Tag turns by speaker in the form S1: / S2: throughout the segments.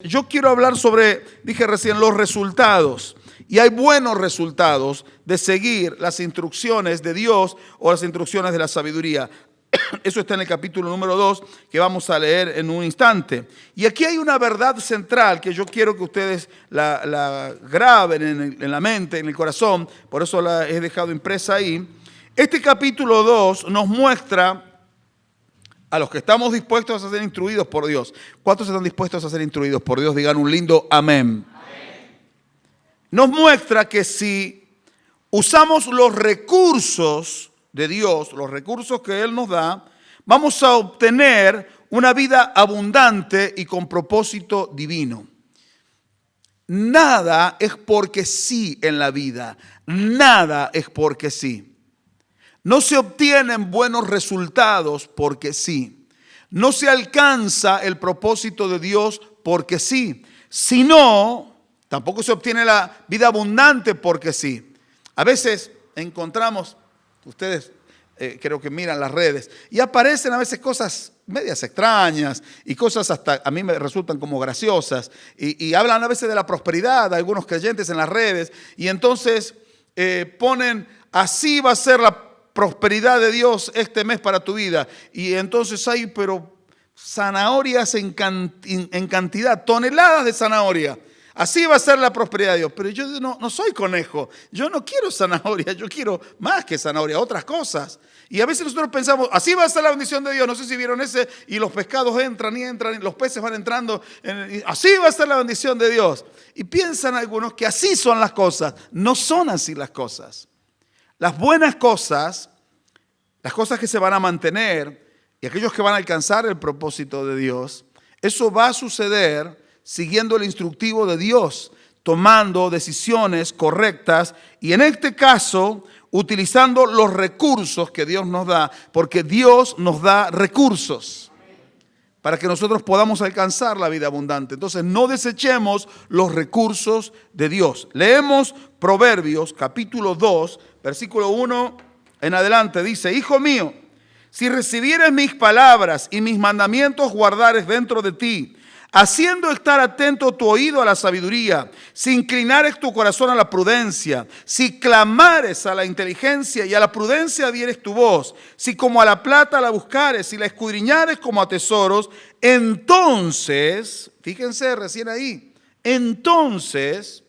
S1: Yo quiero hablar sobre, dije recién, los resultados. Y hay buenos resultados de seguir las instrucciones de Dios o las instrucciones de la sabiduría. Eso está en el capítulo número 2 que vamos a leer en un instante. Y aquí hay una verdad central que yo quiero que ustedes la graben en la mente, en el corazón. Por eso la he dejado impresa ahí. Este capítulo 2 nos muestra a los que estamos dispuestos a ser instruidos por Dios. ¿Cuántos están dispuestos a ser instruidos por Dios? Digan un lindo amén. Nos muestra que si usamos los recursos de Dios, los recursos que Él nos da, vamos a obtener una vida abundante y con propósito divino. Nada es porque sí en la vida. Nada es porque sí. No se obtienen buenos resultados porque sí. No se alcanza el propósito de Dios porque sí. Sino, tampoco se obtiene la vida abundante porque sí. A veces encontramos, ustedes creo que miran las redes, y aparecen a veces cosas medias extrañas y cosas hasta a mí me resultan como graciosas. Y hablan a veces de la prosperidad, algunos creyentes en las redes, y entonces ponen, así va a ser la prosperidad de Dios este mes para tu vida. Y entonces hay, pero zanahorias en cantidad, toneladas de zanahoria. Así va a ser la prosperidad de Dios. Pero yo no soy conejo. Yo no quiero zanahoria. Yo quiero más que zanahoria, otras cosas. Y a veces nosotros pensamos, así va a ser la bendición de Dios. No sé si vieron ese, y los pescados entran y entran, y los peces van entrando. Así va a ser la bendición de Dios. Y piensan algunos que así son las cosas. No son así las cosas. Las buenas cosas, las cosas que se van a mantener y aquellos que van a alcanzar el propósito de Dios, eso va a suceder siguiendo el instructivo de Dios, tomando decisiones correctas y en este caso utilizando los recursos que Dios nos da, porque Dios nos da recursos para que nosotros podamos alcanzar la vida abundante. Entonces no desechemos los recursos de Dios. Leemos Proverbios capítulo 2, versículo 1 en adelante. Dice: Hijo mío, si recibieres mis palabras y mis mandamientos guardares dentro de ti, haciendo estar atento tu oído a la sabiduría, si inclinares tu corazón a la prudencia, si clamares a la inteligencia y a la prudencia dieres tu voz, si como a la plata la buscares, si la escudriñares como a tesoros, entonces, fíjense recién ahí, entonces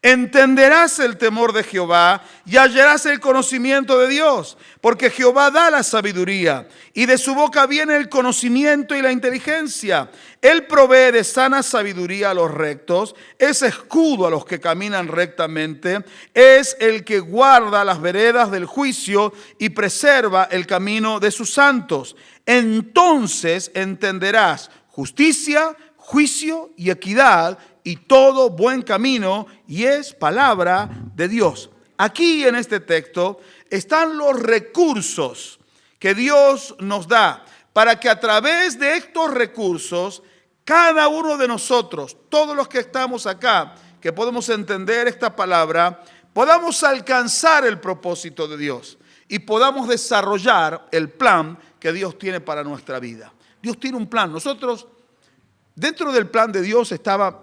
S1: entenderás el temor de Jehová y hallarás el conocimiento de Dios, porque Jehová da la sabiduría y de su boca viene el conocimiento y la inteligencia. Él provee de sana sabiduría a los rectos, es escudo a los que caminan rectamente, es el que guarda las veredas del juicio y preserva el camino de sus santos. Entonces entenderás justicia, juicio y equidad y todo buen camino, y es palabra de Dios. Aquí en este texto están los recursos que Dios nos da para que a través de estos recursos cada uno de nosotros, todos los que estamos acá, que podemos entender esta palabra, podamos alcanzar el propósito de Dios y podamos desarrollar el plan que Dios tiene para nuestra vida. Dios tiene un plan. Nosotros, dentro del plan de Dios estaba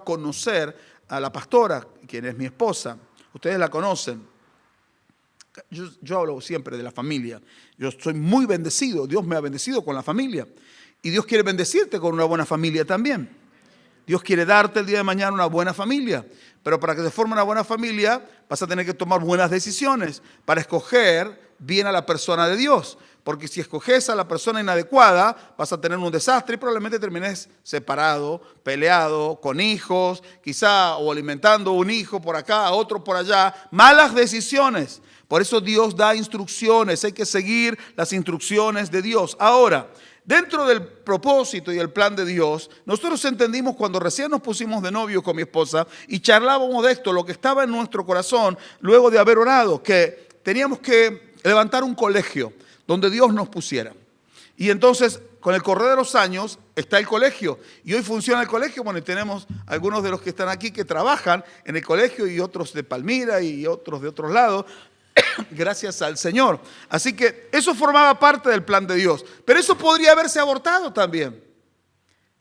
S1: conocer a la pastora, quien es mi esposa. Ustedes la conocen. Yo hablo siempre de la familia. Yo soy muy bendecido. Dios me ha bendecido con la familia. Y Dios quiere bendecirte con una buena familia también. Dios quiere darte el día de mañana una buena familia. Pero para que se forme una buena familia vas a tener que tomar buenas decisiones para escoger bien a la persona de Dios. Porque si escoges a la persona inadecuada, vas a tener un desastre y probablemente termines separado, peleado, con hijos, quizá o alimentando un hijo por acá, otro por allá. Malas decisiones. Por eso Dios da instrucciones, hay que seguir las instrucciones de Dios. Ahora, dentro del propósito y el plan de Dios, nosotros entendimos cuando recién nos pusimos de novio con mi esposa y charlábamos de esto, lo que estaba en nuestro corazón luego de haber orado, que teníamos que levantar un colegio donde Dios nos pusiera. Y entonces, con el correr de los años, está el colegio. Y hoy funciona el colegio. Bueno, y tenemos algunos de los que están aquí que trabajan en el colegio y otros de Palmira y otros de otros lados. Gracias al Señor. Así que eso formaba parte del plan de Dios. Pero eso podría haberse abortado también.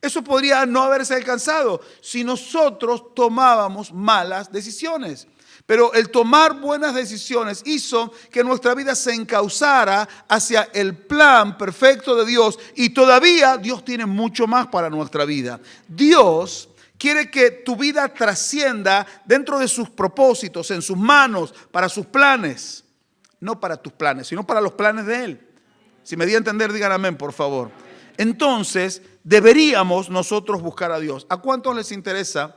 S1: Eso podría no haberse alcanzado si nosotros tomábamos malas decisiones. Pero el tomar buenas decisiones hizo que nuestra vida se encauzara hacia el plan perfecto de Dios, y todavía Dios tiene mucho más para nuestra vida. Dios quiere que tu vida trascienda dentro de sus propósitos, en sus manos, para sus planes. No para tus planes, sino para los planes de Él. Si me di a entender, digan amén, por favor. Entonces, deberíamos nosotros buscar a Dios. ¿A cuántos les interesa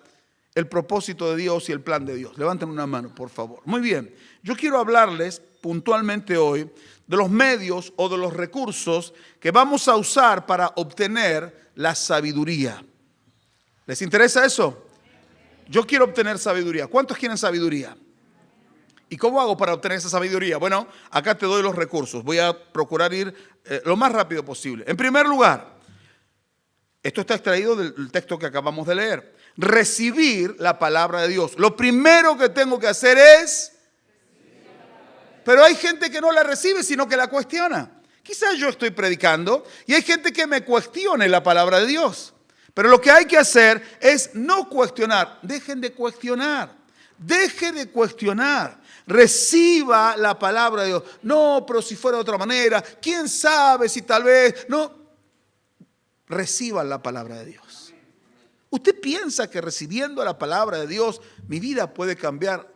S1: el propósito de Dios y el plan de Dios? Levanten una mano, por favor. Muy bien. Yo quiero hablarles puntualmente hoy de los medios o de los recursos que vamos a usar para obtener la sabiduría. ¿Les interesa eso? Yo quiero obtener sabiduría. ¿Cuántos quieren sabiduría? ¿Y cómo hago para obtener esa sabiduría? Bueno, acá te doy los recursos. Voy a procurar ir lo más rápido posible. En primer lugar, esto está extraído del texto que acabamos de leer. Recibir la palabra de Dios. Lo primero que tengo que hacer es... Pero hay gente que no la recibe, sino que la cuestiona. Quizás yo estoy predicando y hay gente que me cuestione la palabra de Dios. Pero lo que hay que hacer es no cuestionar. Dejen de cuestionar. Deje de cuestionar. Reciba la palabra de Dios. No, pero si fuera de otra manera, quién sabe si tal vez, no. Reciban la palabra de Dios. ¿Usted piensa que recibiendo la palabra de Dios mi vida puede cambiar?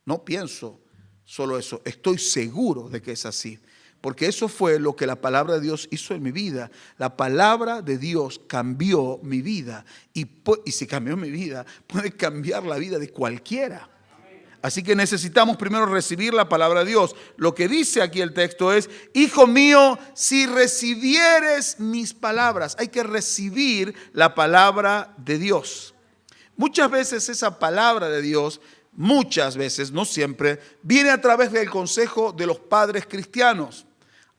S1: No pienso solo eso, estoy seguro de que es así. Porque eso fue lo que la palabra de Dios hizo en mi vida. La palabra de Dios cambió mi vida. Y si cambió mi vida, puede cambiar la vida de cualquiera. Así que necesitamos primero recibir la palabra de Dios. Lo que dice aquí el texto es: hijo mío, si recibieres mis palabras. Hay que recibir la palabra de Dios. Muchas veces esa palabra de Dios, muchas veces, no siempre, viene a través del consejo de los padres cristianos.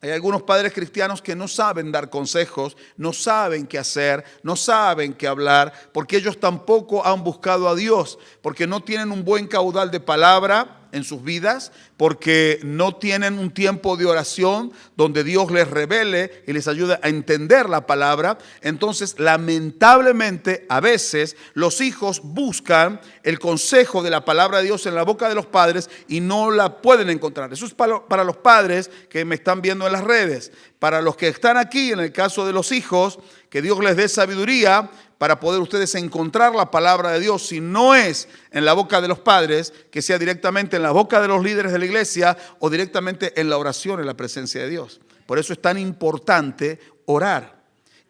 S1: Hay algunos padres cristianos que no saben dar consejos, no saben qué hacer, no saben qué hablar, porque ellos tampoco han buscado a Dios, porque no tienen un buen caudal de palabra en sus vidas, porque no tienen un tiempo de oración donde Dios les revele y les ayude a entender la palabra. Entonces, lamentablemente, a veces los hijos buscan el consejo de la palabra de Dios en la boca de los padres y no la pueden encontrar. Eso es para los padres que me están viendo en las redes. Para los que están aquí, en el caso de los hijos, que Dios les dé sabiduría para poder ustedes encontrar la palabra de Dios. Si no es en la boca de los padres, que sea directamente en la boca de los líderes de la iglesia o directamente en la oración, en la presencia de Dios. Por eso es tan importante orar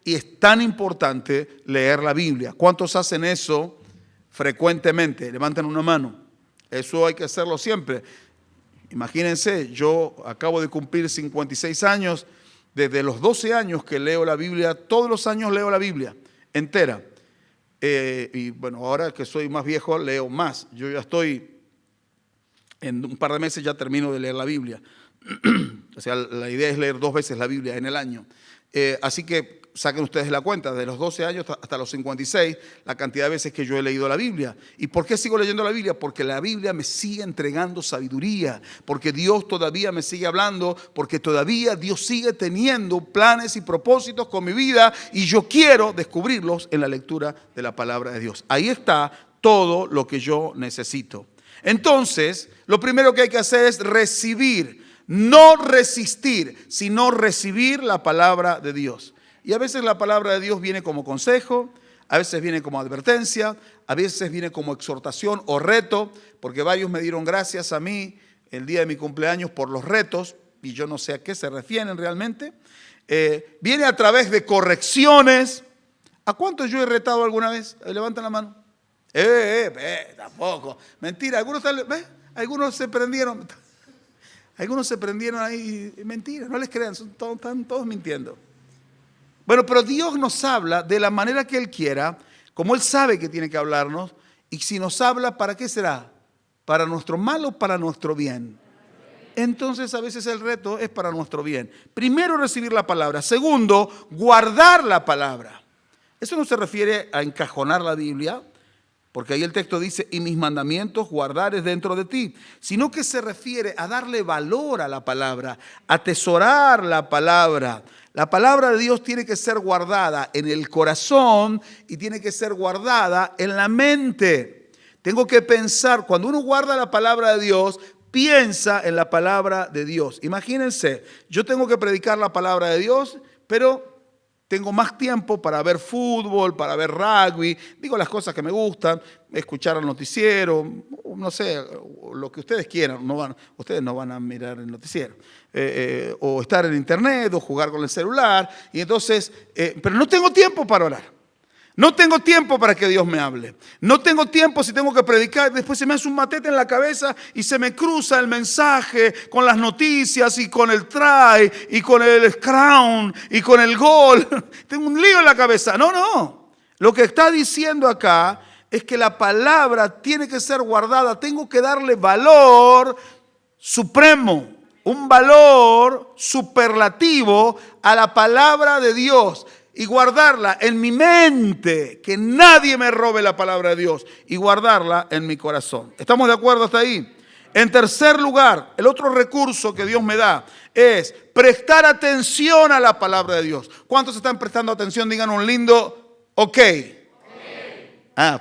S1: y es tan importante leer la Biblia. ¿Cuántos hacen eso frecuentemente? Levanten una mano. Eso hay que hacerlo siempre. Imagínense, yo acabo de cumplir 56 años. Desde los 12 años que leo la Biblia, todos los años leo la Biblia entera. Y bueno, ahora que soy más viejo, leo más. Yo ya estoy, en un par de meses ya termino de leer la Biblia. O sea, la idea es leer 2 veces la Biblia en el año. Así que saquen ustedes la cuenta, de los 12 años hasta los 56, la cantidad de veces que yo he leído la Biblia. ¿Y por qué sigo leyendo la Biblia? Porque la Biblia me sigue entregando sabiduría, porque Dios todavía me sigue hablando, porque todavía Dios sigue teniendo planes y propósitos con mi vida y yo quiero descubrirlos en la lectura de la palabra de Dios. Ahí está todo lo que yo necesito. Entonces, lo primero que hay que hacer es recibir, no resistir, sino recibir la palabra de Dios. Y a veces la palabra de Dios viene como consejo, a veces viene como advertencia, a veces viene como exhortación o reto, porque varios me dieron gracias a mí el día de mi cumpleaños por los retos, y yo no sé a qué se refieren realmente. Viene a través de correcciones. ¿A cuántos yo he retado alguna vez? Levanten la mano. Tampoco. Mentira, algunos se prendieron. Algunos se prendieron ahí. Mentira, no les crean, están todos mintiendo. Bueno, pero Dios nos habla de la manera que Él quiera, como Él sabe que tiene que hablarnos, y si nos habla, ¿para qué será? ¿Para nuestro mal o para nuestro bien? Entonces a veces el reto es para nuestro bien. Primero, recibir la palabra. Segundo, guardar la palabra. Eso no se refiere a encajonar la Biblia, porque ahí el texto dice, y mis mandamientos guardares dentro de ti, sino que se refiere a darle valor a la palabra, atesorar la palabra. La palabra de Dios tiene que ser guardada en el corazón y tiene que ser guardada en la mente. Tengo que pensar, cuando uno guarda la palabra de Dios, piensa en la palabra de Dios. Imagínense, yo tengo que predicar la palabra de Dios, pero tengo más tiempo para ver fútbol, para ver rugby, digo las cosas que me gustan, escuchar el noticiero, no sé, lo que ustedes quieran, ustedes no van a mirar el noticiero, o estar en internet, o jugar con el celular, y entonces, pero no tengo tiempo para orar. No tengo tiempo para que Dios me hable. No tengo tiempo si tengo que predicar. Después se me hace un matete en la cabeza y se me cruza el mensaje con las noticias y con el try y con el scrum y con el gol. Tengo un lío en la cabeza. No. Lo que está diciendo acá es que la palabra tiene que ser guardada. Tengo que darle valor supremo, un valor superlativo a la palabra de Dios. Y guardarla en mi mente, que nadie me robe la palabra de Dios, y guardarla en mi corazón. ¿Estamos de acuerdo hasta ahí? En tercer lugar, el otro recurso que Dios me da es prestar atención a la palabra de Dios. ¿Cuántos están prestando atención? Digan un lindo ok.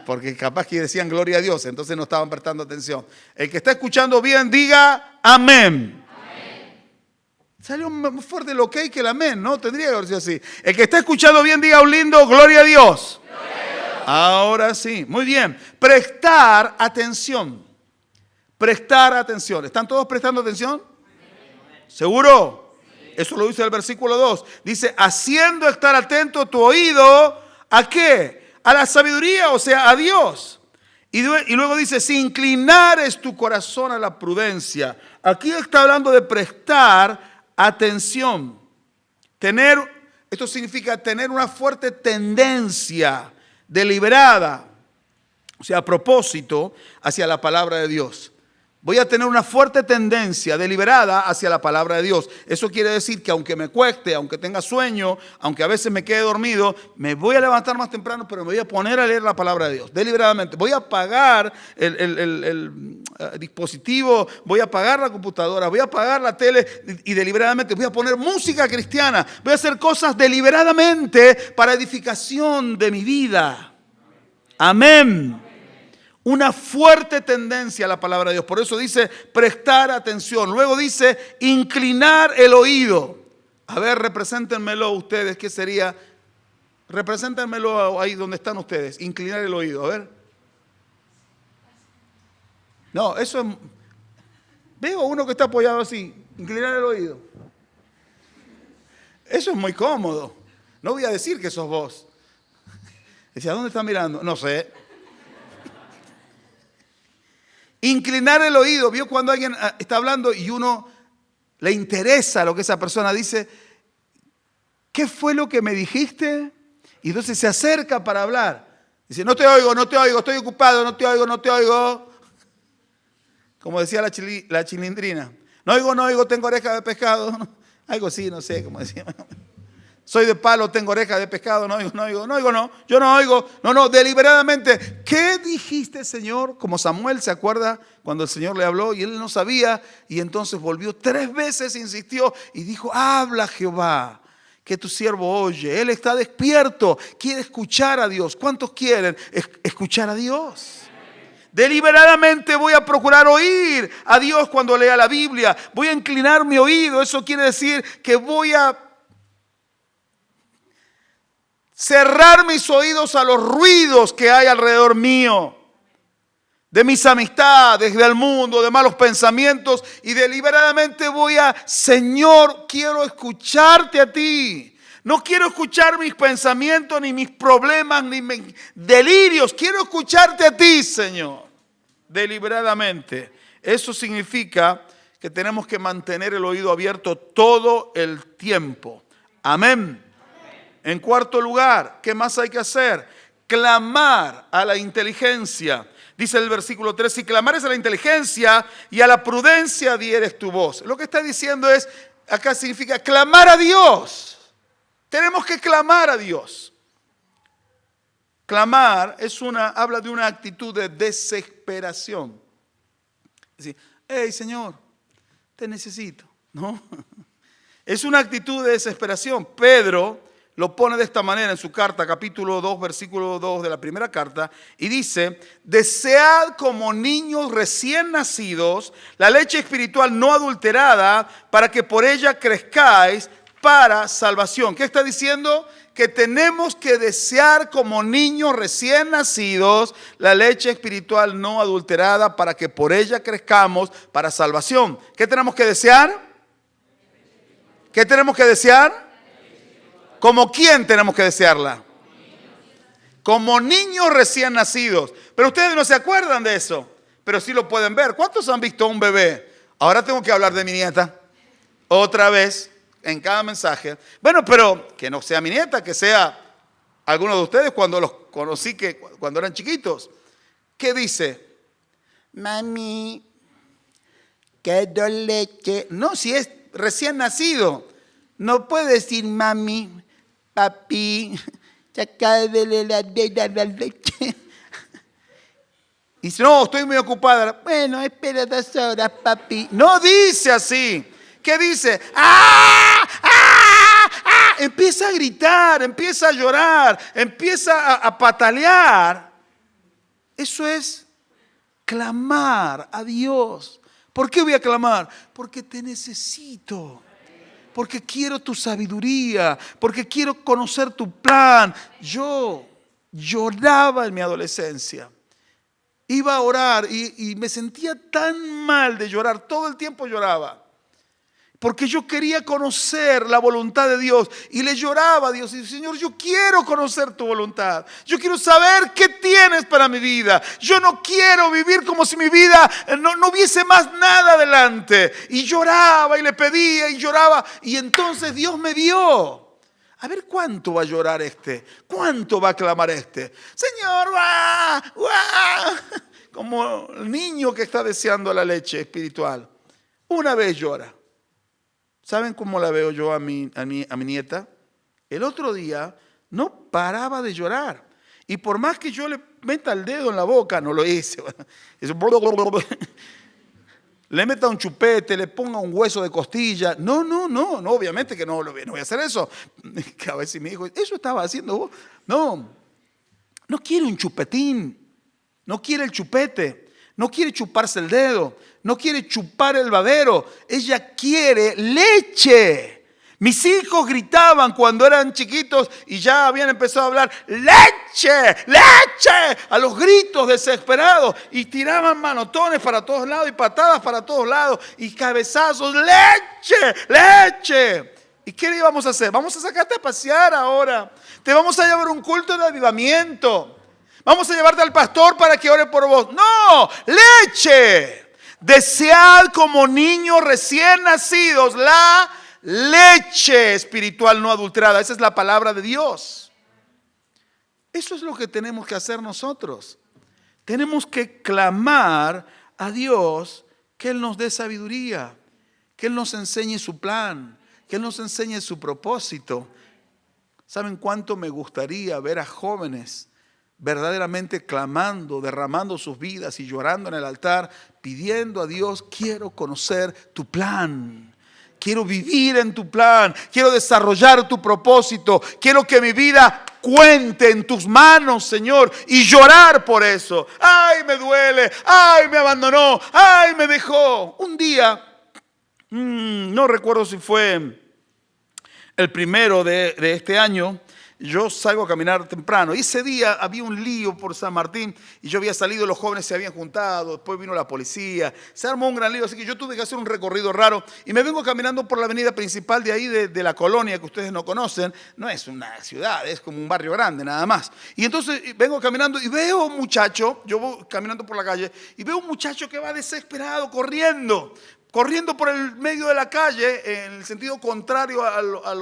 S1: Porque capaz que decían gloria a Dios, entonces no estaban prestando atención. El que está escuchando bien, diga amén. Salió más fuerte el ok que el amén, ¿no? Tendría que haber sido así. El que está escuchando bien, diga un lindo gloria a Dios. Gloria a Dios. Ahora sí, muy bien. Prestar atención. Prestar atención. ¿Están todos prestando atención? ¿Seguro? Eso lo dice el versículo 2. Dice, haciendo estar atento tu oído, ¿a qué? A la sabiduría, o sea, a Dios. Y luego dice, si inclinares tu corazón a la prudencia. Aquí está hablando de prestar atención. Esto significa tener una fuerte tendencia deliberada, o sea, a propósito, hacia la palabra de Dios. Voy a tener una fuerte tendencia deliberada hacia la palabra de Dios. Eso quiere decir que aunque me cueste, aunque tenga sueño, aunque a veces me quede dormido, me voy a levantar más temprano, pero me voy a poner a leer la palabra de Dios, deliberadamente. Voy a apagar el dispositivo, voy a apagar la computadora, voy a apagar la tele y deliberadamente voy a poner música cristiana. Voy a hacer cosas deliberadamente para edificación de mi vida. Amén. Una fuerte tendencia a la palabra de Dios. Por eso dice prestar atención. Luego dice inclinar el oído. A ver, represéntenmelo ustedes. ¿Qué sería? Represéntenmelo ahí donde están ustedes. Inclinar el oído. A ver. No, eso es... Veo uno que está apoyado así. Inclinar el oído. Eso es muy cómodo. No voy a decir que sos vos. Decía, ¿dónde está mirando? No sé. Inclinar el oído. ¿Vio cuando alguien está hablando y uno le interesa lo que esa persona dice? ¿Qué fue lo que me dijiste? Y entonces se acerca para hablar. Dice, no te oigo, estoy ocupado, no te oigo. Como decía la chilindrina. No oigo, tengo oreja de pescado. Algo así, no sé cómo decía. Soy de palo, tengo oreja de pescado, no oigo. No, deliberadamente. ¿Qué dijiste, Señor? Como Samuel, ¿se acuerda? Cuando el Señor le habló y él no sabía. Y entonces volvió 3 veces, insistió y dijo, habla Jehová, que tu siervo oye. Él está despierto, quiere escuchar a Dios. ¿Cuántos quieren escuchar a Dios? Deliberadamente voy a procurar oír a Dios cuando lea la Biblia. Voy a inclinar mi oído. Eso quiere decir que voy a cerrar mis oídos a los ruidos que hay alrededor mío, de mis amistades, del mundo, de malos pensamientos, y deliberadamente Señor, quiero escucharte a ti. No quiero escuchar mis pensamientos, ni mis problemas, ni mis delirios. Quiero escucharte a ti, Señor, deliberadamente. Eso significa que tenemos que mantener el oído abierto todo el tiempo. Amén. En cuarto lugar, ¿qué más hay que hacer? Clamar a la inteligencia. Dice el versículo 3, si clamares a la inteligencia y a la prudencia dieres tu voz. Lo que está diciendo es, acá significa clamar a Dios. Tenemos que clamar a Dios. Clamar habla de una actitud de desesperación. Es decir, hey Señor, te necesito, ¿no? Es una actitud de desesperación. Pedro lo pone de esta manera en su carta, capítulo 2, versículo 2 de la primera carta, y dice, desead como niños recién nacidos la leche espiritual no adulterada para que por ella crezcáis para salvación. ¿Qué está diciendo? Que tenemos que desear como niños recién nacidos la leche espiritual no adulterada para que por ella crezcamos para salvación. ¿Qué tenemos que desear? ¿Qué tenemos que desear? ¿Como quién tenemos que desearla? Como niños recién nacidos. Pero ustedes no se acuerdan de eso, pero sí lo pueden ver. ¿Cuántos han visto a un bebé? Ahora tengo que hablar de mi nieta. Otra vez, en cada mensaje. Bueno, pero que no sea mi nieta, que sea alguno de ustedes cuando los conocí, cuando eran chiquitos. ¿Qué dice? Mami, quiero leche. No, si es recién nacido. No puede decir mami, papi, sacadele la leche. Y dice, no, estoy muy ocupada. Bueno, espera 2 horas, papi. No dice así. ¿Qué dice? ¡Ah! ¡Ah! ¡Ah! Empieza a gritar, empieza a llorar, empieza a patalear. Eso es clamar a Dios. ¿Por qué voy a clamar? Porque te necesito. Porque quiero tu sabiduría, porque quiero conocer tu plan. Yo lloraba en mi adolescencia. Iba a orar y me sentía tan mal de llorar, todo el tiempo lloraba. Porque yo quería conocer la voluntad de Dios y le lloraba a Dios y decía, Señor, yo quiero conocer tu voluntad. Yo quiero saber qué tienes para mi vida. Yo no quiero vivir como si mi vida no hubiese más nada adelante. Y lloraba y le pedía y lloraba y entonces Dios me dio. A ver cuánto va a llorar este, cuánto va a clamar este. Señor, como el niño que está deseando la leche espiritual. Una vez llora. ¿Saben cómo la veo yo a mi nieta? El otro día no paraba de llorar. Y por más que yo le meta el dedo en la boca, no lo hice. Le meta un chupete, le ponga un hueso de costilla. No, obviamente que no voy a hacer eso. A veces me dijo, ¿eso estaba haciendo vos? No quiere un chupetín. No quiere el chupete. No quiere chuparse el dedo. No quiere chupar el babero. Ella quiere leche. Mis hijos gritaban cuando eran chiquitos y ya habían empezado a hablar, ¡leche! ¡Leche! A los gritos desesperados. Y tiraban manotones para todos lados y patadas para todos lados y cabezazos. ¡Leche! ¡Leche! ¿Y qué le íbamos a hacer? Vamos a sacarte a pasear ahora. Te vamos a llevar un culto de avivamiento. Vamos a llevarte al pastor para que ore por vos. ¡No! ¡Leche! Desead como niños recién nacidos la leche espiritual no adulterada. Esa es la palabra de Dios. Eso es lo que tenemos que hacer nosotros. Tenemos que clamar a Dios que Él nos dé sabiduría, que Él nos enseñe su plan, que Él nos enseñe su propósito. ¿Saben cuánto me gustaría ver a jóvenes verdaderamente clamando, derramando sus vidas y llorando en el altar, pidiendo a Dios, quiero conocer tu plan, quiero vivir en tu plan, quiero desarrollar tu propósito, quiero que mi vida cuente en tus manos, Señor, y llorar por eso. ¡Ay, me duele! ¡Ay, me abandonó! ¡Ay, me dejó! Un día, no recuerdo si fue el primero de este año, yo salgo a caminar temprano. Y ese día había un lío por San Martín y yo había salido, los jóvenes se habían juntado, después vino la policía, se armó un gran lío, así que yo tuve que hacer un recorrido raro y me vengo caminando por la avenida principal de ahí, de la colonia que ustedes no conocen. No es una ciudad, es como un barrio grande nada más. Y entonces vengo caminando y veo un muchacho, yo voy caminando por la calle y veo un muchacho que va desesperado, corriendo por el medio de la calle en el sentido contrario a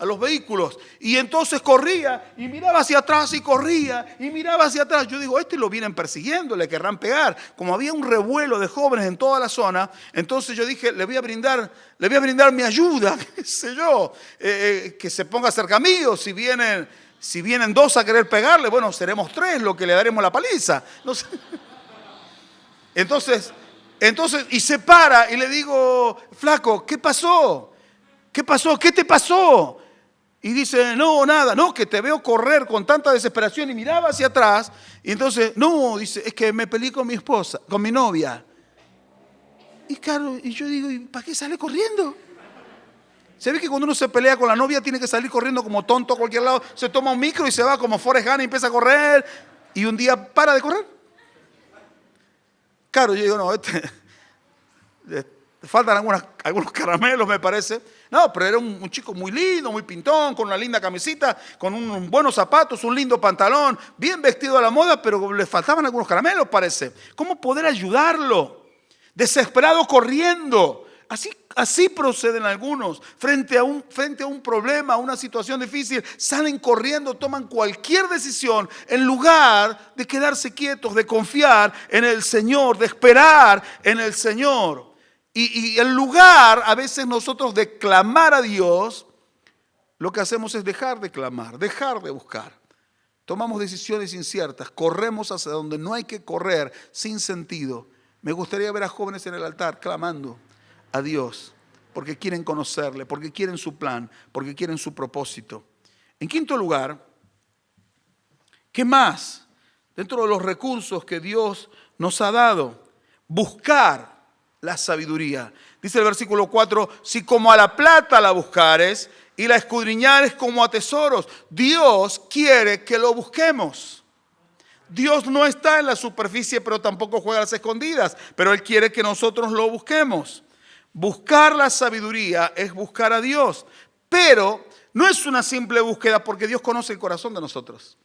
S1: los vehículos. Y entonces corría y miraba hacia atrás y corría y miraba hacia atrás. Yo digo, lo vienen persiguiendo, le querrán pegar. Como había un revuelo de jóvenes en toda la zona, entonces yo dije, le voy a brindar mi ayuda, qué sé yo, que se ponga cerca mío si vienen Si vienen 2 a querer pegarle, bueno, seremos 3 los que le daremos la paliza. No sé. Entonces, y se para y le digo, flaco, ¿qué pasó? ¿Qué pasó? ¿Qué te pasó? Y dice, no, nada, no, que te veo correr con tanta desesperación, y miraba hacia atrás. Y entonces, no, dice, es que me peleé con mi esposa, con mi novia. Y claro, y yo digo, ¿y para qué sale corriendo? Se ve que cuando uno se pelea con la novia tiene que salir corriendo como tonto a cualquier lado. Se toma un micro y se va como Forrest Gump y empieza a correr. Y un día para de correr. Claro, yo digo, no, le faltan algunos caramelos, me parece. No, pero era un chico muy lindo, muy pintón, con una linda camisita, con unos buenos zapatos, un lindo pantalón, bien vestido a la moda, pero le faltaban algunos caramelos, parece. ¿Cómo poder ayudarlo? Desesperado corriendo. Así proceden algunos. Frente a un problema, a una situación difícil, salen corriendo, toman cualquier decisión en lugar de quedarse quietos, de confiar en el Señor, de esperar en el Señor. Y en lugar, a veces nosotros de clamar a Dios, lo que hacemos es dejar de clamar, dejar de buscar. Tomamos decisiones inciertas, corremos hacia donde no hay que correr, sin sentido. Me gustaría ver a jóvenes en el altar clamando a Dios, porque quieren conocerle, porque quieren su plan, porque quieren su propósito. En quinto lugar, ¿qué más? Dentro de los recursos que Dios nos ha dado, buscar la sabiduría. Dice el versículo 4, si como a la plata la buscares y la escudriñares como a tesoros. Dios quiere que lo busquemos. Dios no está en la superficie, pero tampoco juega a las escondidas, pero Él quiere que nosotros lo busquemos. Buscar la sabiduría es buscar a Dios, pero no es una simple búsqueda, porque Dios conoce el corazón de nosotros.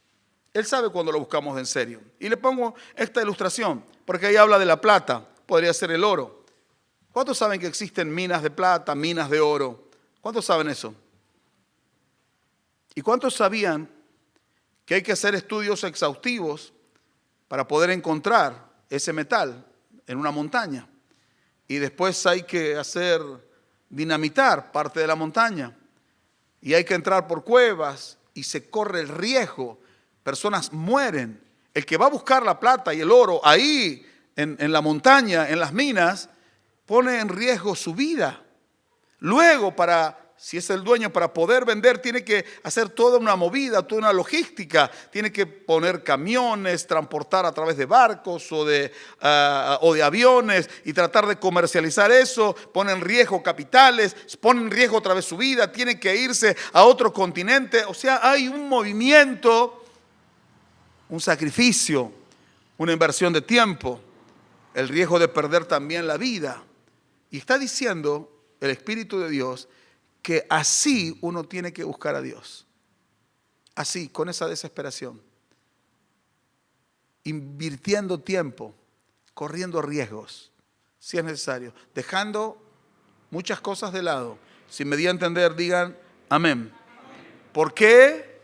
S1: Él sabe cuando lo buscamos en serio. Y le pongo esta ilustración, porque ahí habla de la plata, podría ser el oro. ¿Cuántos saben que existen minas de plata, minas de oro? ¿Cuántos saben eso? ¿Y cuántos sabían que hay que hacer estudios exhaustivos para poder encontrar ese metal en una montaña? Y después hay que dinamitar parte de la montaña. Y hay que entrar por cuevas y se corre el riesgo. Personas mueren. El que va a buscar la plata y el oro ahí en la montaña, en las minas, pone en riesgo su vida. Luego, si es el dueño, para poder vender, tiene que hacer toda una movida, toda una logística. Tiene que poner camiones, transportar a través de barcos o de aviones y tratar de comercializar eso. Pone en riesgo capitales, pone en riesgo otra vez su vida. Tiene que irse a otro continente. O sea, hay un movimiento, un sacrificio, una inversión de tiempo, el riesgo de perder también la vida. Y está diciendo el Espíritu de Dios que así uno tiene que buscar a Dios. Así, con esa desesperación. Invirtiendo tiempo, corriendo riesgos, si es necesario. Dejando muchas cosas de lado. Si me di a entender, digan amén. ¿Por qué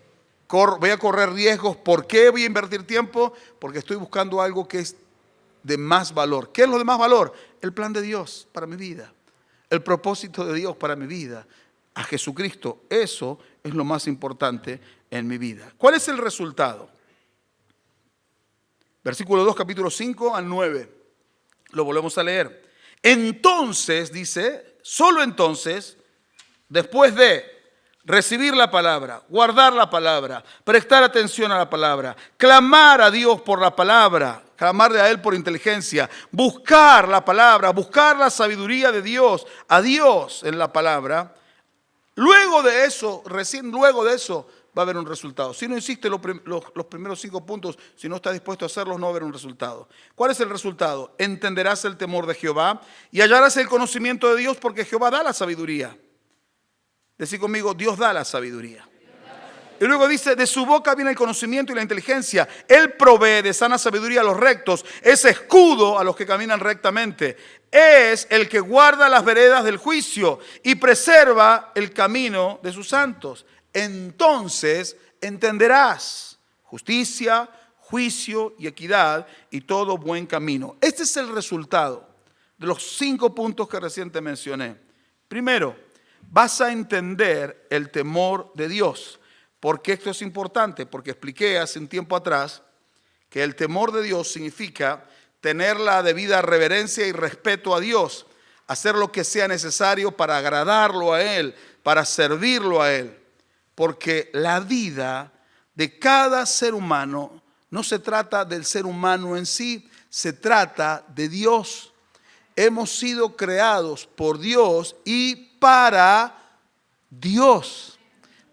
S1: voy a correr riesgos? ¿Por qué voy a invertir tiempo? Porque estoy buscando algo que es de más valor. ¿Qué es lo de más valor? El plan de Dios para mi vida. El propósito de Dios para mi vida. A Jesucristo. Eso es lo más importante en mi vida. ¿Cuál es el resultado? Versículo 2, capítulo 5 al 9. Lo volvemos a leer. Entonces, dice, solo entonces, después de recibir la palabra, guardar la palabra, prestar atención a la palabra, clamar a Dios por la palabra, clamarle a Él por inteligencia, buscar la palabra, buscar la sabiduría de Dios, a Dios en la palabra. Luego de eso, recién luego de eso, va a haber un resultado. Si no insiste los primeros 5 puntos, si no está dispuesto a hacerlos, no va a haber un resultado. ¿Cuál es el resultado? Entenderás el temor de Jehová y hallarás el conocimiento de Dios, porque Jehová da la sabiduría. Decí conmigo, Dios da la sabiduría. Y luego dice, de su boca viene el conocimiento y la inteligencia. Él provee de sana sabiduría a los rectos. Es escudo a los que caminan rectamente. Es el que guarda las veredas del juicio y preserva el camino de sus santos. Entonces entenderás justicia, juicio y equidad y todo buen camino. Este es el resultado de los 5 puntos que recién te mencioné. Primero, vas a entender el temor de Dios. ¿Por qué esto es importante? Porque expliqué hace un tiempo atrás que el temor de Dios significa tener la debida reverencia y respeto a Dios, hacer lo que sea necesario para agradarlo a Él, para servirlo a Él. Porque la vida de cada ser humano no se trata del ser humano en sí, se trata de Dios. Hemos sido creados por Dios y para Dios,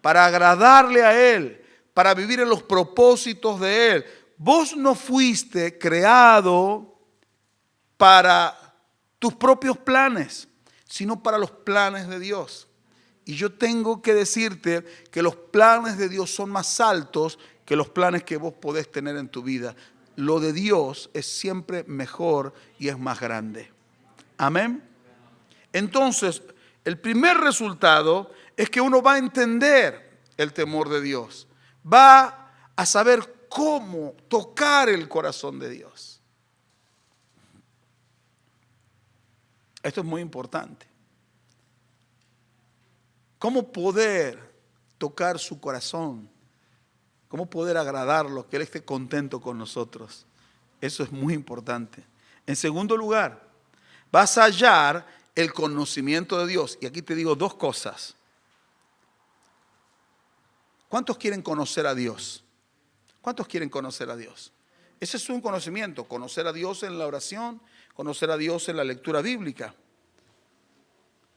S1: para agradarle a Él, para vivir en los propósitos de Él. Vos no fuiste creado para tus propios planes, sino para los planes de Dios. Y yo tengo que decirte que los planes de Dios son más altos que los planes que vos podés tener en tu vida. Lo de Dios es siempre mejor y es más grande. Amén. Entonces, el primer resultado es que uno va a entender el temor de Dios. Va a saber cómo tocar el corazón de Dios. Esto es muy importante. Cómo poder tocar su corazón. Cómo poder agradarlo, que Él esté contento con nosotros. Eso es muy importante. En segundo lugar, vas a hallar el conocimiento de Dios. Y aquí te digo dos cosas. ¿Cuántos quieren conocer a Dios? ¿Cuántos quieren conocer a Dios? Ese es un conocimiento, conocer a Dios en la oración, conocer a Dios en la lectura bíblica.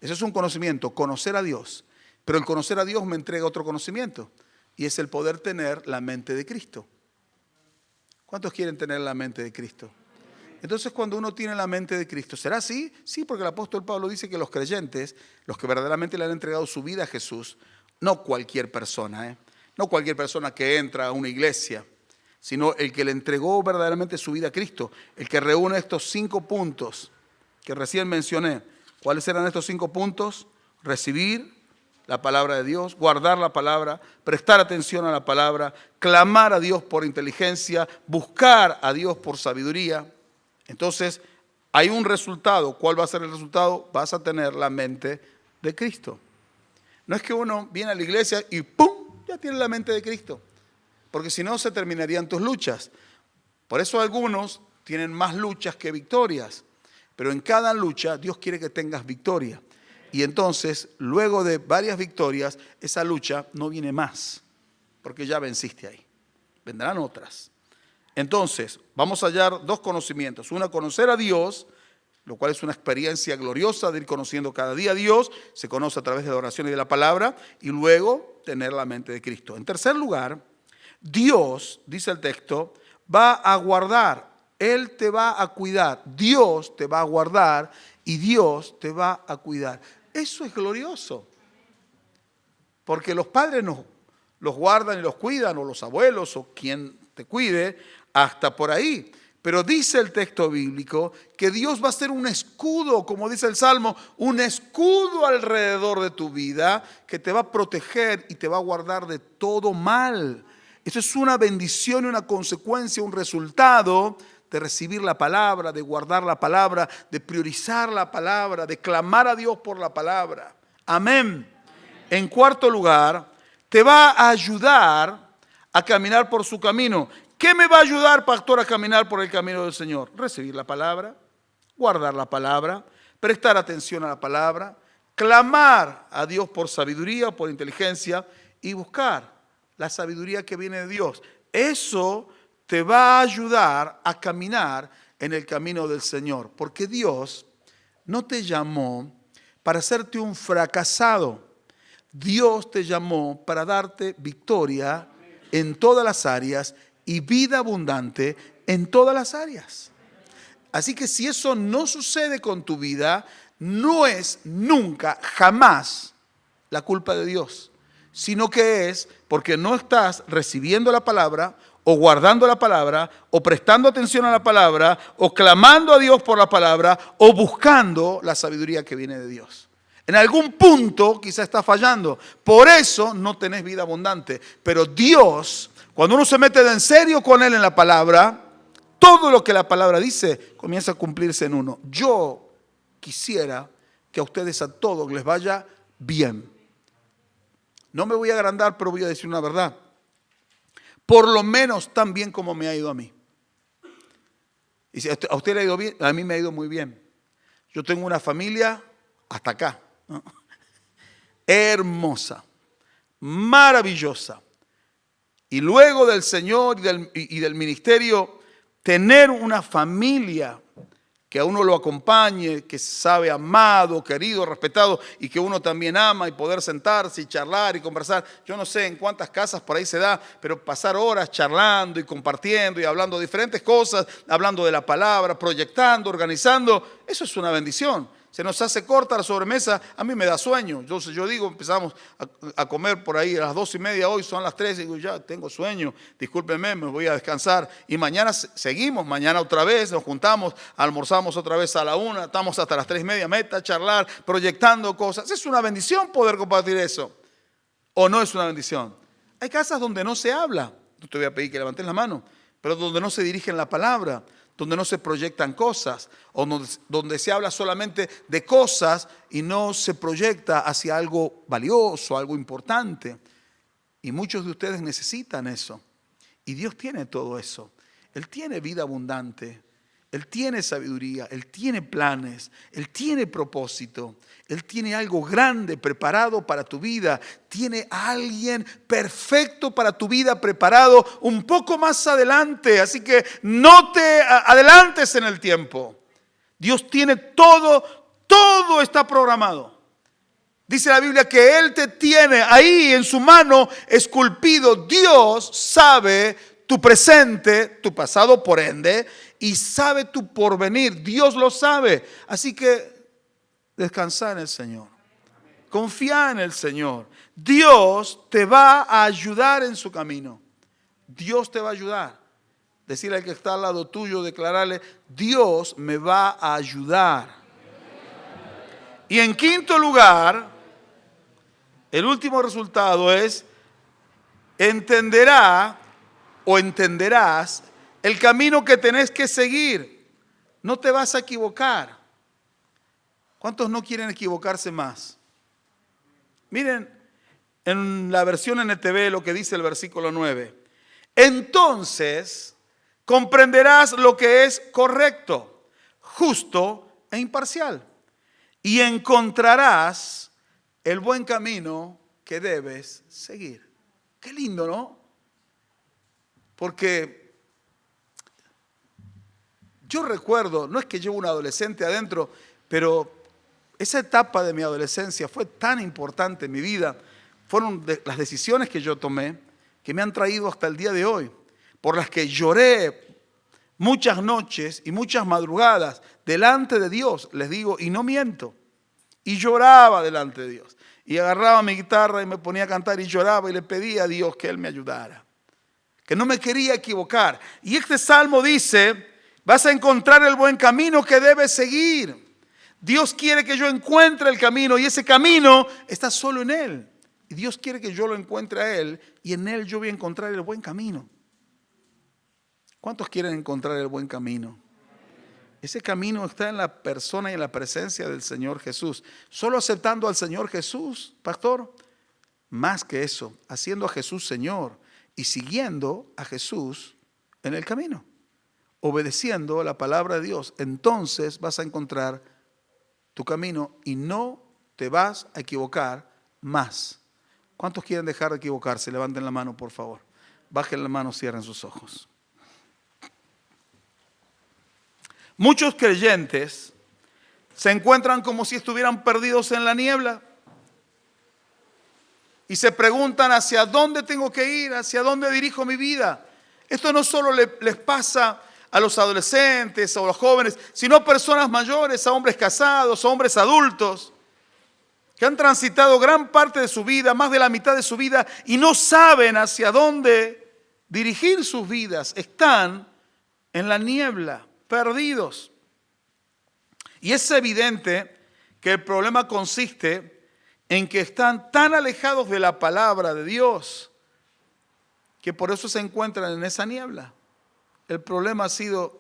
S1: Ese es un conocimiento, conocer a Dios. Pero el conocer a Dios me entrega otro conocimiento y es el poder tener la mente de Cristo. ¿Cuántos quieren tener la mente de Cristo? Entonces, cuando uno tiene la mente de Cristo, ¿será así? Sí, porque el apóstol Pablo dice que los creyentes, los que verdaderamente le han entregado su vida a Jesús, no cualquier persona, no cualquier persona que entra a una iglesia, sino el que le entregó verdaderamente su vida a Cristo, el que reúne estos 5 puntos que recién mencioné. ¿Cuáles eran estos 5 puntos? Recibir la palabra de Dios, guardar la palabra, prestar atención a la palabra, clamar a Dios por inteligencia, buscar a Dios por sabiduría. Entonces, hay un resultado. ¿Cuál va a ser el resultado? Vas a tener la mente de Cristo. No es que uno viene a la iglesia y ¡pum! Ya tiene la mente de Cristo. Porque si no, se terminarían tus luchas. Por eso algunos tienen más luchas que victorias. Pero en cada lucha, Dios quiere que tengas victoria. Y entonces, luego de varias victorias, esa lucha no viene más. Porque ya venciste ahí. Vendrán otras. Entonces, vamos a hallar 2 conocimientos. Una, conocer a Dios, lo cual es una experiencia gloriosa de ir conociendo cada día a Dios. Se conoce a través de la oración y de la palabra. Y luego, tener la mente de Cristo. En tercer lugar, Dios, dice el texto, va a guardar. Él te va a cuidar. Dios te va a guardar y Dios te va a cuidar. Eso es glorioso. Porque los padres los guardan y los cuidan, o los abuelos, o quien te cuide, hasta por ahí. Pero dice el texto bíblico que Dios va a ser un escudo, como dice el Salmo, un escudo alrededor de tu vida que te va a proteger y te va a guardar de todo mal. Eso es una bendición y una consecuencia, un resultado de recibir la palabra, de guardar la palabra, de priorizar la palabra, de clamar a Dios por la palabra. Amén. En cuarto lugar, te va a ayudar a caminar por su camino. ¿Qué me va a ayudar, pastor, a caminar por el camino del Señor? Recibir la palabra, guardar la palabra, prestar atención a la palabra, clamar a Dios por sabiduría, por inteligencia y buscar la sabiduría que viene de Dios. Eso te va a ayudar a caminar en el camino del Señor, porque Dios no te llamó para hacerte un fracasado. Dios te llamó para darte victoria en todas las áreas y vida abundante en todas las áreas. Así que si eso no sucede con tu vida, no es nunca, jamás la culpa de Dios, sino que es porque no estás recibiendo la palabra, o guardando la palabra, o prestando atención a la palabra, o clamando a Dios por la palabra, o buscando la sabiduría que viene de Dios. En algún punto quizá está fallando. Por eso no tenés vida abundante. Pero Dios, cuando uno se mete de en serio con Él en la palabra, todo lo que la palabra dice comienza a cumplirse en uno. Yo quisiera que a ustedes a todos les vaya bien. No me voy a agrandar, pero voy a decir una verdad. Por lo menos tan bien como me ha ido a mí. Y si a usted le ha ido bien, a mí me ha ido muy bien. Yo tengo una familia hasta acá, ¿no? Hermosa, maravillosa. Y luego del Señor y del ministerio, tener una familia que a uno lo acompañe, que sabe amado, querido, respetado y que uno también ama, y poder sentarse y charlar y conversar. Yo no sé en cuántas casas por ahí se da, pero pasar horas charlando y compartiendo y hablando de diferentes cosas, hablando de la palabra, proyectando, organizando, eso es una bendición. Se nos hace corta la sobremesa, a mí me da sueño. Entonces yo digo, empezamos a comer por ahí a las 2:30, hoy son las 3, y digo, ya tengo sueño, discúlpenme, me voy a descansar. Y mañana seguimos, mañana otra vez, nos juntamos, almorzamos otra vez a la 1, estamos hasta las 3:30, meta, charlar, proyectando cosas. Es una bendición poder compartir eso. ¿O no es una bendición? Hay casas donde no se habla, no te voy a pedir que levantes la mano, pero donde no se dirigen la palabra, donde no se proyectan cosas, o donde se habla solamente de cosas y no se proyecta hacia algo valioso, algo importante. Y muchos de ustedes necesitan eso. Y Dios tiene todo eso. Él tiene vida abundante. Él tiene sabiduría. Él tiene planes. Él tiene propósito. Él tiene algo grande preparado para tu vida. Tiene a alguien perfecto para tu vida preparado un poco más adelante. Así que no te adelantes en el tiempo. Dios tiene todo está programado. Dice la Biblia que Él te tiene ahí en su mano esculpido. Dios sabe tu presente, tu pasado por ende, y sabe tu porvenir. Dios lo sabe. Así que descansa en el Señor. Confía en el Señor. Dios te va a ayudar en su camino. Dios te va a ayudar. Decirle al que está al lado tuyo, declararle, Dios me va a ayudar. Y en quinto lugar, el último resultado es, entenderás el camino que tenés que seguir. No te vas a equivocar. ¿Cuántos no quieren equivocarse más? Miren, en la versión NTV lo que dice el versículo 9. Entonces comprenderás lo que es correcto, justo e imparcial, y encontrarás el buen camino que debes seguir. Qué lindo, ¿no? Porque yo recuerdo, no es que llevo un adolescente adentro, pero esa etapa de mi adolescencia fue tan importante en mi vida. Fueron las decisiones que yo tomé que me han traído hasta el día de hoy, por las que lloré muchas noches y muchas madrugadas delante de Dios, les digo, y no miento. Y lloraba delante de Dios. Y agarraba mi guitarra y me ponía a cantar y lloraba y le pedía a Dios que Él me ayudara. Que no me quería equivocar. Y este salmo dice, vas a encontrar el buen camino que debes seguir. Dios quiere que yo encuentre el camino y ese camino está solo en Él. Y Dios quiere que yo lo encuentre a Él y en Él yo voy a encontrar el buen camino. ¿Cuántos quieren encontrar el buen camino? Ese camino está en la persona y en la presencia del Señor Jesús. Solo aceptando al Señor Jesús, pastor. Más que eso, haciendo a Jesús Señor y siguiendo a Jesús en el camino. Obedeciendo la palabra de Dios. Entonces vas a encontrar tu camino y no te vas a equivocar más. ¿Cuántos quieren dejar de equivocarse? Levanten la mano, por favor. Bajen la mano, cierren sus ojos. Muchos creyentes se encuentran como si estuvieran perdidos en la niebla y se preguntan hacia dónde tengo que ir, hacia dónde dirijo mi vida. Esto no solo les pasa a los adolescentes o a los jóvenes, sino a personas mayores, a hombres casados, a hombres adultos, que han transitado gran parte de su vida, más de la mitad de su vida, y no saben hacia dónde dirigir sus vidas. Están en la niebla, perdidos. Y es evidente que el problema consiste en que están tan alejados de la palabra de Dios que por eso se encuentran en esa niebla. El problema ha sido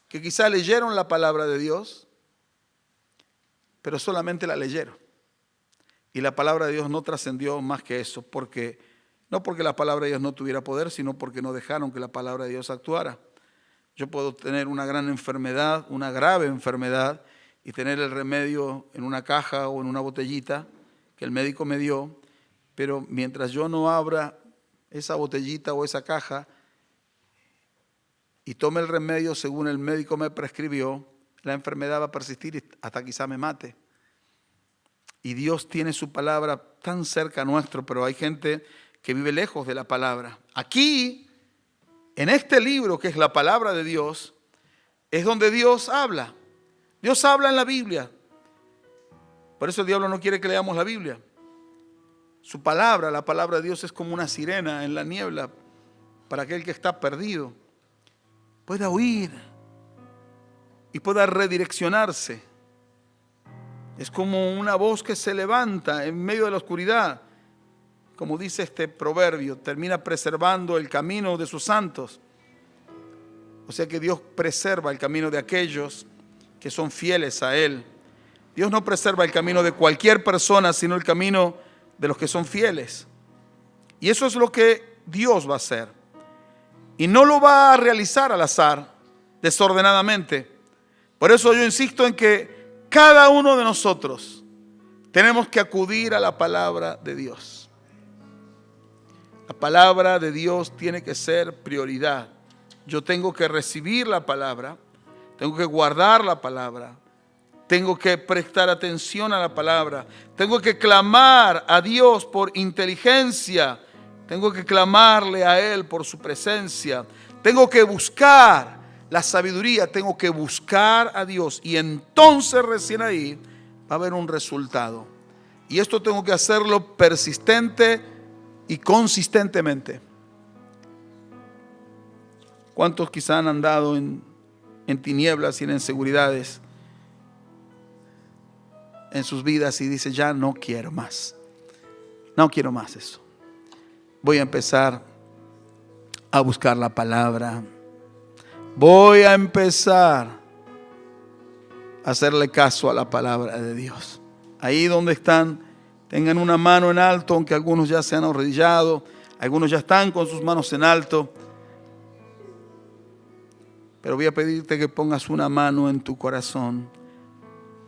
S1: que quizá leyeron la palabra de Dios, pero solamente la leyeron. Y la palabra de Dios no trascendió más que eso, no porque la palabra de Dios no tuviera poder, sino porque no dejaron que la palabra de Dios actuara. Yo puedo tener una gran enfermedad, una grave enfermedad, y tener el remedio en una caja o en una botellita que el médico me dio, pero mientras yo no abra esa botellita o esa caja y tome el remedio según el médico me prescribió, la enfermedad va a persistir hasta quizá me mate. Y Dios tiene su palabra tan cerca nuestro, pero hay gente que vive lejos de la palabra. Aquí, en este libro que es la palabra de Dios, es donde Dios habla. Dios habla en la Biblia. Por eso el diablo no quiere que leamos la Biblia. Su palabra, la palabra de Dios, es como una sirena en la niebla para aquel que está perdido. Pueda oír y pueda redireccionarse. Es como una voz que se levanta en medio de la oscuridad. Como dice este proverbio, termina preservando el camino de sus santos. O sea que Dios preserva el camino de aquellos que son fieles a Él. Dios no preserva el camino de cualquier persona, sino el camino de los que son fieles. Y eso es lo que Dios va a hacer. Y no lo va a realizar al azar, desordenadamente. Por eso yo insisto en que cada uno de nosotros tenemos que acudir a la palabra de Dios. La palabra de Dios tiene que ser prioridad. Yo tengo que recibir la palabra, tengo que guardar la palabra, tengo que prestar atención a la palabra, tengo que clamar a Dios por inteligencia, tengo que clamarle a Él por su presencia, tengo que buscar la sabiduría, tengo que buscar a Dios, y entonces recién ahí va a haber un resultado. Y esto tengo que hacerlo persistente y consistentemente. ¿Cuántos quizá han andado en tinieblas y en inseguridades en sus vidas y dicen: ya no quiero más, no quiero más eso, voy a empezar a buscar la palabra, voy a empezar a hacerle caso a la palabra de Dios? Ahí donde están, tengan una mano en alto, aunque algunos ya se han arrodillado, algunos ya están con sus manos en alto. Pero voy a pedirte que pongas una mano en tu corazón,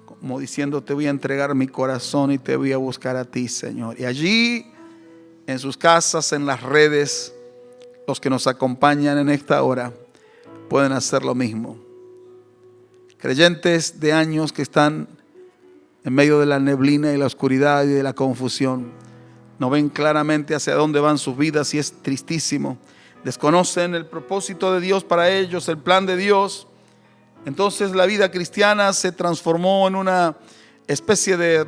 S1: como diciendo: te voy a entregar mi corazón y te voy a buscar a ti, Señor. Y allí, en sus casas, en las redes, los que nos acompañan en esta hora pueden hacer lo mismo. Creyentes de años que están en medio de la neblina y la oscuridad y de la confusión, no ven claramente hacia dónde van sus vidas, y es tristísimo. Desconocen el propósito de Dios para ellos, el plan de Dios. Entonces la vida cristiana se transformó en una especie de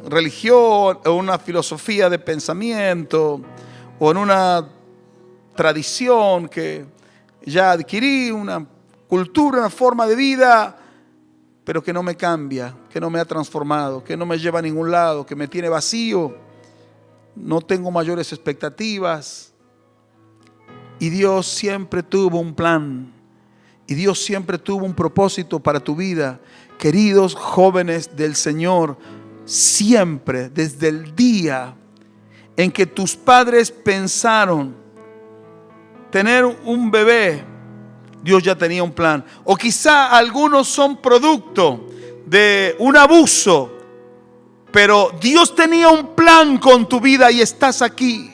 S1: religión o una filosofía de pensamiento o en una tradición que ya adquirí, una cultura, una forma de vida, pero que no me cambia, que no me ha transformado, que no me lleva a ningún lado, que me tiene vacío. No tengo mayores expectativas. Y Dios siempre tuvo un plan. Y Dios siempre tuvo un propósito para tu vida. Queridos jóvenes del Señor, siempre, desde el día en que tus padres pensaron tener un bebé, Dios ya tenía un plan. O quizá algunos son producto de un abuso, pero Dios tenía un plan con tu vida y estás aquí.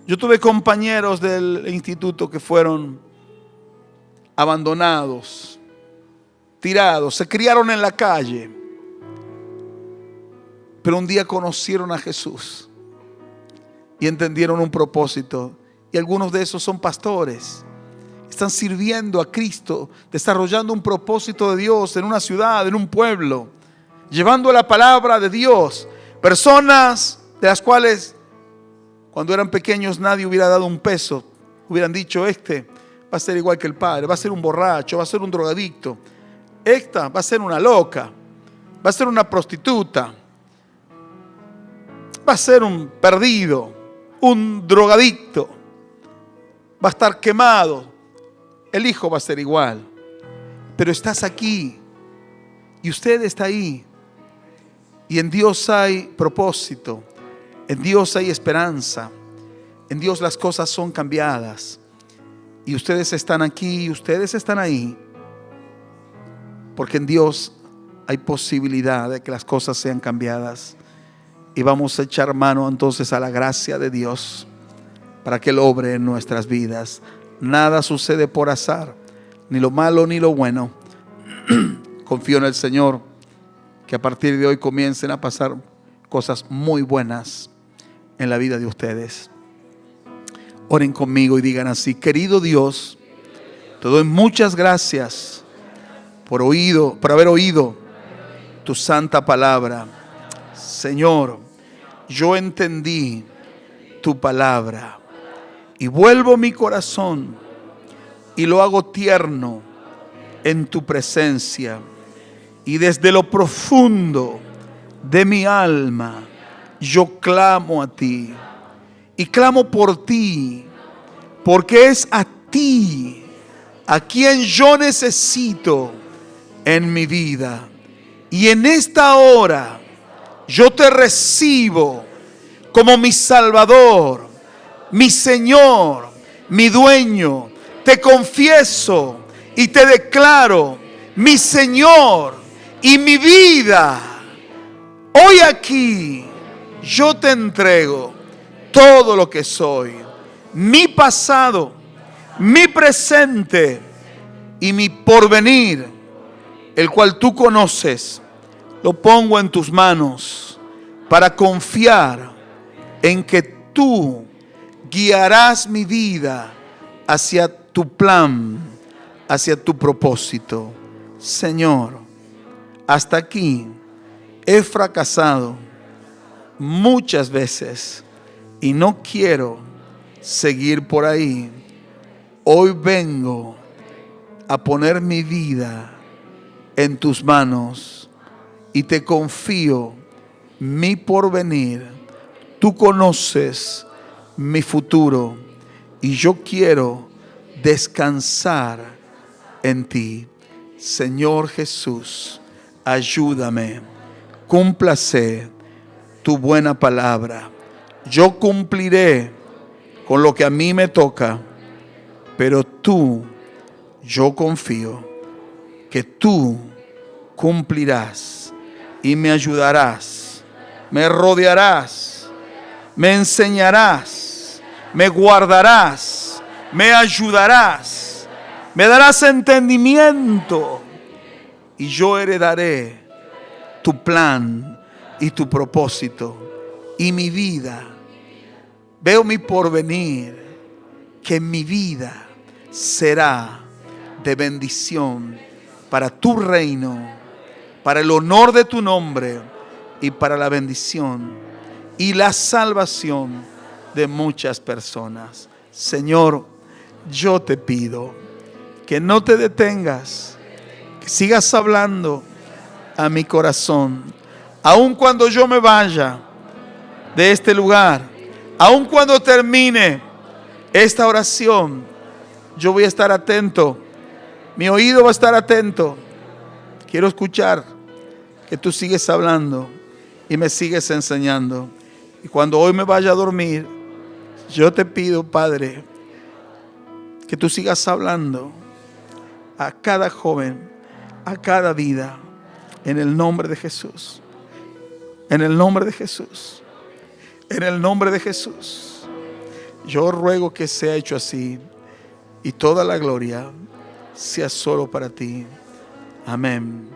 S1: Yo tuve compañeros del instituto que fueron abandonados, tirados, se criaron en la calle, pero un día conocieron a Jesús y entendieron un propósito. Y algunos de esos son pastores, están sirviendo a Cristo, desarrollando un propósito de Dios en una ciudad, en un pueblo, llevando la palabra de Dios. Personas de las cuales cuando eran pequeños nadie hubiera dado un peso. Hubieran dicho: este va a ser igual que el padre, va a ser un borracho, va a ser un drogadicto, esta va a ser una loca, va a ser una prostituta, va a ser un perdido, un drogadicto, va a estar quemado. El hijo va a ser igual. Pero estás aquí Y usted está ahí. Y en Dios hay propósito. En Dios hay esperanza. En Dios las cosas son cambiadas. Y ustedes están aquí, ustedes están ahí. Porque en Dios hay posibilidad de que las cosas sean cambiadas. Y vamos a echar mano entonces a la gracia de Dios para que Él obre en nuestras vidas. Nada sucede por azar, ni lo malo ni lo bueno. Confío en el Señor que a partir de hoy comiencen a pasar cosas muy buenas en la vida de ustedes. Oren conmigo y digan así: querido Dios, te doy muchas gracias por haber oído tu santa palabra. Señor, yo entendí tu palabra y vuelvo mi corazón y lo hago tierno en tu presencia. Y desde lo profundo de mi alma yo clamo a ti y clamo por ti, porque es a ti a quien yo necesito en mi vida. Y en esta hora yo te recibo como mi Salvador, mi Señor, mi dueño. Te confieso y te declaro mi Señor y mi vida. Hoy aquí yo te entrego todo lo que soy, mi pasado, mi presente y mi porvenir, el cual tú conoces. Lo pongo en tus manos para confiar en que tú guiarás mi vida hacia tu plan, hacia tu propósito. Señor, hasta aquí he fracasado muchas veces y no quiero seguir por ahí. Hoy vengo a poner mi vida en tus manos y te confío mi porvenir. Tú conoces mi futuro y yo quiero descansar en ti. Señor Jesús, ayúdame, cúmplase tu buena palabra. Yo cumpliré con lo que a mí me toca, pero tú, yo confío que tú cumplirás y me ayudarás, me rodearás, me enseñarás, me guardarás, me ayudarás, me darás entendimiento y yo heredaré tu plan y tu propósito y mi vida. Veo mi porvenir, que mi vida será de bendición para tu reino, para el honor de tu nombre y para la bendición y la salvación de muchas personas. Señor, yo te pido que no te detengas, que sigas hablando a mi corazón, aun cuando yo me vaya de este lugar, aun cuando termine esta oración. Yo voy a estar atento, mi oído va a estar atento. Quiero escuchar que tú sigues hablando y me sigues enseñando. Y cuando hoy me vaya a dormir, yo te pido, Padre, que tú sigas hablando a cada joven, a cada vida, en el nombre de Jesús. En el nombre de Jesús. En el nombre de Jesús. Yo ruego que sea hecho así y toda la gloria sea solo para ti. Amén.